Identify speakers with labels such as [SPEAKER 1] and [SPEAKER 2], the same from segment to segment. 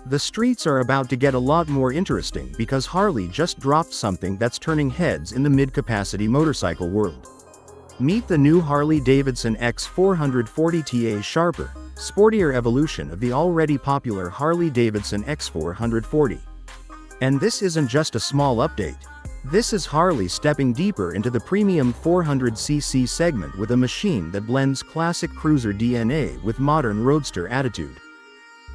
[SPEAKER 1] The streets are about to get a lot more interesting because Harley just dropped something that's turning heads in the mid-capacity motorcycle world. Meet the new Harley-Davidson X440, a sharper, sportier evolution of the already popular Harley-Davidson X440. And this isn't just a small update. This is Harley stepping deeper into the premium 400cc segment with a machine that blends classic cruiser DNA with modern roadster attitude.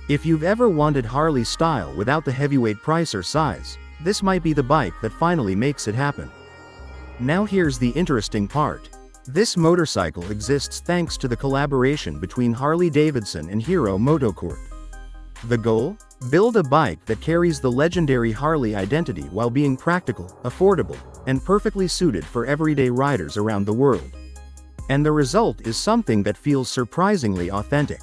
[SPEAKER 1] If you've ever wanted Harley style without the heavyweight price or size, this might be the bike that finally makes it happen. Now here's the interesting part. This motorcycle exists thanks to the collaboration between Harley-Davidson and Hero MotoCorp. The goal? Build a bike that carries the legendary Harley identity while being practical, affordable, and perfectly suited for everyday riders around the world. And the result is something that feels surprisingly authentic.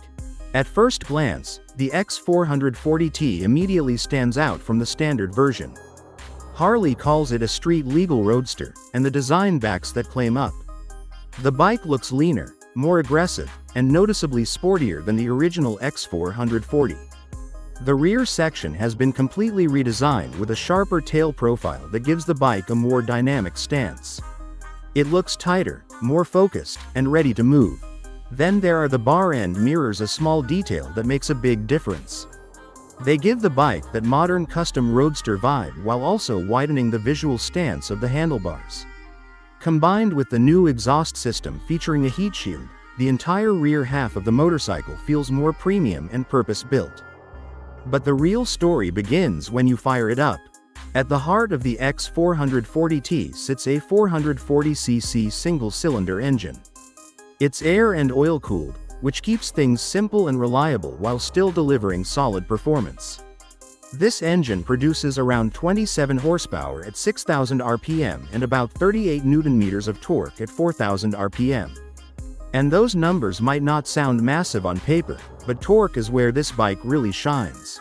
[SPEAKER 1] At first glance, the X440 immediately stands out from the standard version. Harley calls it a street-legal roadster, and the design backs that claim up. The bike looks leaner, more aggressive, and noticeably sportier than the original X440. The rear section has been completely redesigned with a sharper tail profile that gives the bike a more dynamic stance. It looks tighter, more focused, and ready to move. Then there are the bar end mirrors, a small detail that makes a big difference. They give the bike that modern custom roadster vibe while also widening the visual stance of the handlebars. Combined with the new exhaust system featuring a heat shield, the entire rear half of the motorcycle feels more premium and purpose-built. But the real story begins when you fire it up. At the heart of the X440 sits a 440cc single-cylinder engine. It's air and oil-cooled, which keeps things simple and reliable while still delivering solid performance. This engine produces around 27 horsepower at 6,000 RPM and about 38 Nm of torque at 4,000 RPM. And those numbers might not sound massive on paper, but torque is where this bike really shines.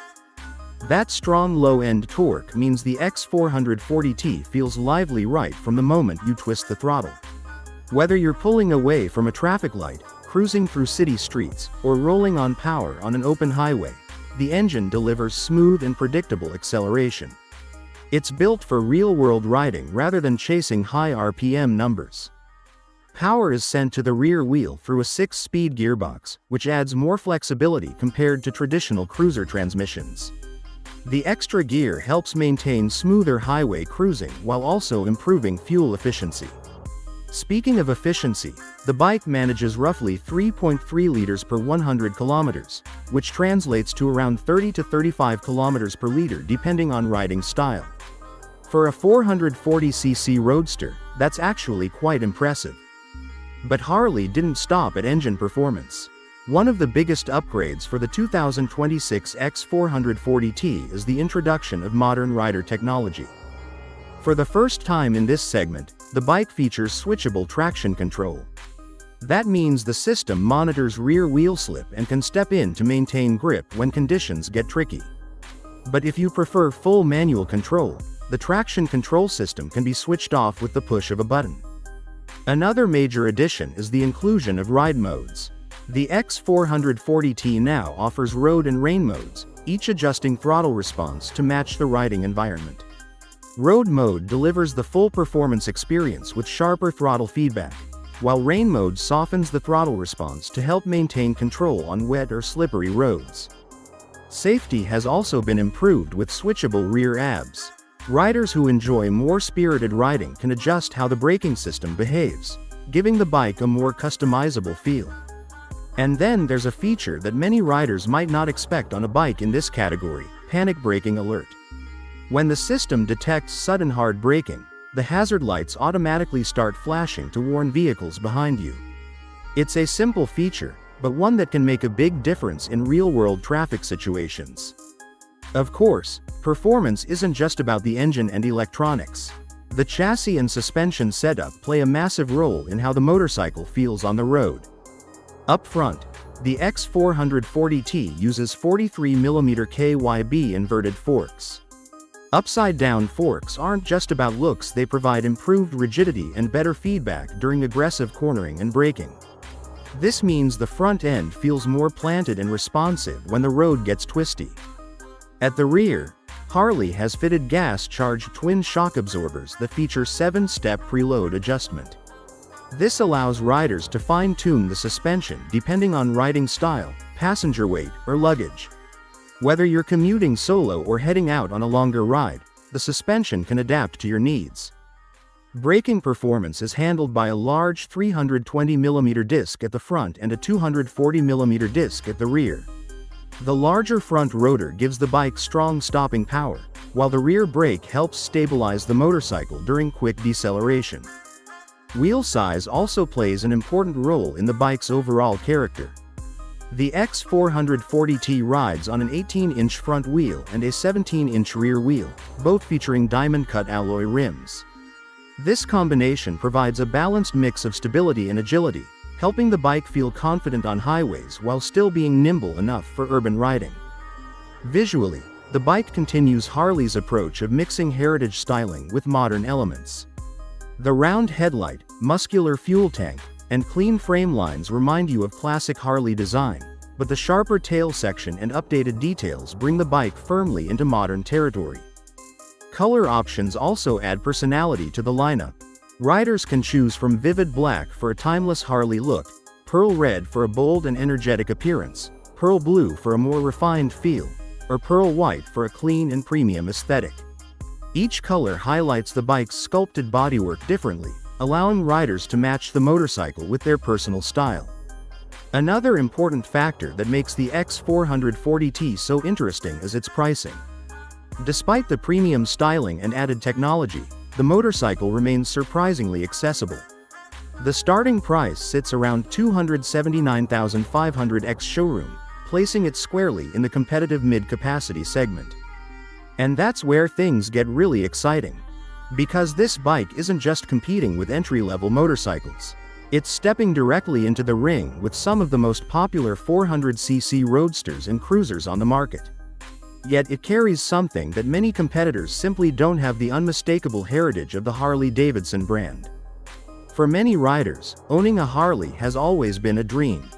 [SPEAKER 1] That strong low-end torque means the X440 feels lively right from the moment you twist the throttle. Whether you're pulling away from a traffic light, cruising through city streets, or rolling on power on an open highway, the engine delivers smooth and predictable acceleration. It's built for real-world riding rather than chasing high RPM numbers. Power is sent to the rear wheel through a 6-speed gearbox, which adds more flexibility compared to traditional cruiser transmissions. The extra gear helps maintain smoother highway cruising while also improving fuel efficiency. Speaking of efficiency, the bike manages roughly 3.3 liters per 100 kilometers, which translates to around 30 to 35 kilometers per liter depending on riding style. For a 440cc roadster, that's actually quite impressive. But Harley didn't stop at engine performance. One of the biggest upgrades for the 2026 X440 is the introduction of modern rider technology. For the first time in this segment, the bike features switchable traction control. That means the system monitors rear wheel slip and can step in to maintain grip when conditions get tricky. But if you prefer full manual control, the traction control system can be switched off with the push of a button. Another major addition is the inclusion of ride modes. The X440 now offers road and rain modes, each adjusting throttle response to match the riding environment. Road mode delivers the full performance experience with sharper throttle feedback, while rain mode softens the throttle response to help maintain control on wet or slippery roads. Safety has also been improved with switchable rear ABS. Riders who enjoy more spirited riding can adjust how the braking system behaves, giving the bike a more customizable feel. And then there's a feature that many riders might not expect on a bike in this category: panic braking alert. When the system detects sudden hard braking, the hazard lights automatically start flashing to warn vehicles behind you. It's a simple feature, but one that can make a big difference in real-world traffic situations. Of course, performance isn't just about the engine and electronics. The chassis and suspension setup play a massive role in how the motorcycle feels on the road. Up front, the X440 uses 43mm KYB inverted forks. Upside-down forks aren't just about looks, they provide improved rigidity and better feedback during aggressive cornering and braking. This means the front end feels more planted and responsive when the road gets twisty. At the rear, Harley has fitted gas-charged twin shock absorbers that feature 7-step preload adjustment. This allows riders to fine-tune the suspension depending on riding style, passenger weight, or luggage. Whether you're commuting solo or heading out on a longer ride, the suspension can adapt to your needs. Braking performance is handled by a large 320mm disc at the front and a 240mm disc at the rear. The larger front rotor gives the bike strong stopping power, while the rear brake helps stabilize the motorcycle during quick deceleration. Wheel size also plays an important role in the bike's overall character. The X440T rides on an 18-inch front wheel and a 17-inch rear wheel, both featuring diamond-cut alloy rims. This combination provides a balanced mix of stability and agility, helping the bike feel confident on highways while still being nimble enough for urban riding. Visually, the bike continues Harley's approach of mixing heritage styling with modern elements. The round headlight, muscular fuel tank, and clean frame lines remind you of classic Harley design, but the sharper tail section and updated details bring the bike firmly into modern territory. Color options also add personality to the lineup. Riders can choose from vivid black for a timeless Harley look, pearl red for a bold and energetic appearance, pearl blue for a more refined feel, or pearl white for a clean and premium aesthetic. Each color highlights the bike's sculpted bodywork differently, allowing riders to match the motorcycle with their personal style. Another important factor that makes the X440T so interesting is its pricing. Despite the premium styling and added technology, the motorcycle remains surprisingly accessible. The starting price sits around $279,500 ex-showroom, placing it squarely in the competitive mid-capacity segment. And that's where things get really exciting. Because this bike isn't just competing with entry-level motorcycles. It's stepping directly into the ring with some of the most popular 400cc roadsters and cruisers on the market. Yet it carries something that many competitors simply don't have: the unmistakable heritage of the Harley-Davidson brand. For many riders, owning a Harley has always been a dream.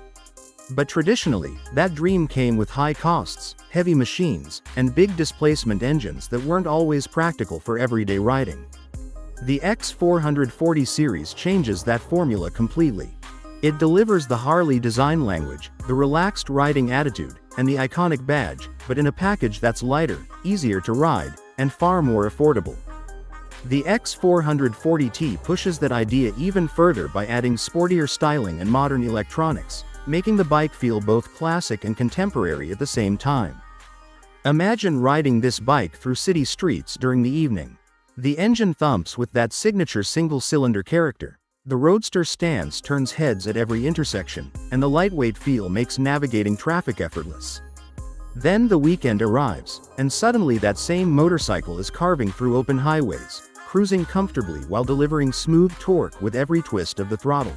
[SPEAKER 1] But traditionally, that dream came with high costs, heavy machines, and big displacement engines that weren't always practical for everyday riding. The X440 series changes that formula completely. It delivers the Harley design language, the relaxed riding attitude, and the iconic badge, but in a package that's lighter, easier to ride, and far more affordable. The X440T pushes that idea even further by adding sportier styling and modern electronics, making the bike feel both classic and contemporary at the same time. Imagine riding this bike through city streets during the evening. The engine thumps with that signature single-cylinder character. The roadster stance turns heads at every intersection, and the lightweight feel makes navigating traffic effortless. Then the weekend arrives, and suddenly that same motorcycle is carving through open highways, cruising comfortably while delivering smooth torque with every twist of the throttle.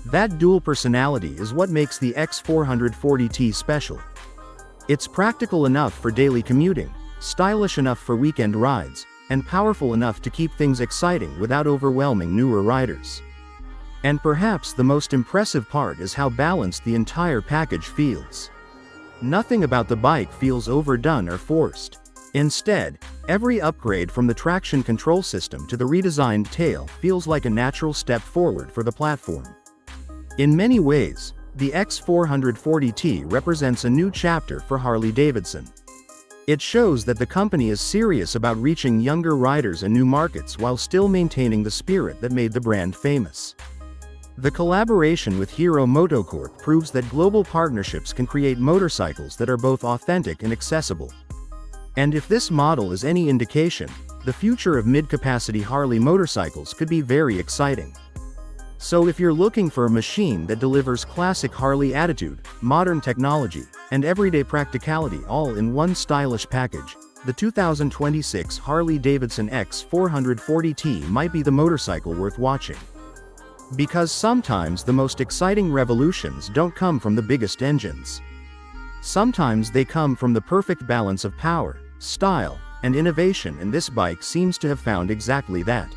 [SPEAKER 1] That dual personality is what makes the X440T special. It's practical enough for daily commuting, stylish enough for weekend rides, and powerful enough to keep things exciting without overwhelming newer riders. And perhaps the most impressive part is how balanced the entire package feels. Nothing about the bike feels overdone or forced. Instead, every upgrade from the traction control system to the redesigned tail feels like a natural step forward for the platform. In many ways, the X440T represents a new chapter for Harley-Davidson. It shows that the company is serious about reaching younger riders and new markets while still maintaining the spirit that made the brand famous. The collaboration with Hero MotoCorp proves that global partnerships can create motorcycles that are both authentic and accessible. And if this model is any indication, the future of mid-capacity Harley motorcycles could be very exciting. So if you're looking for a machine that delivers classic Harley attitude, modern technology, and everyday practicality all in one stylish package, the 2026 Harley-Davidson X440T might be the motorcycle worth watching. Because sometimes the most exciting revolutions don't come from the biggest engines. Sometimes they come from the perfect balance of power, style, and innovation, and this bike seems to have found exactly that.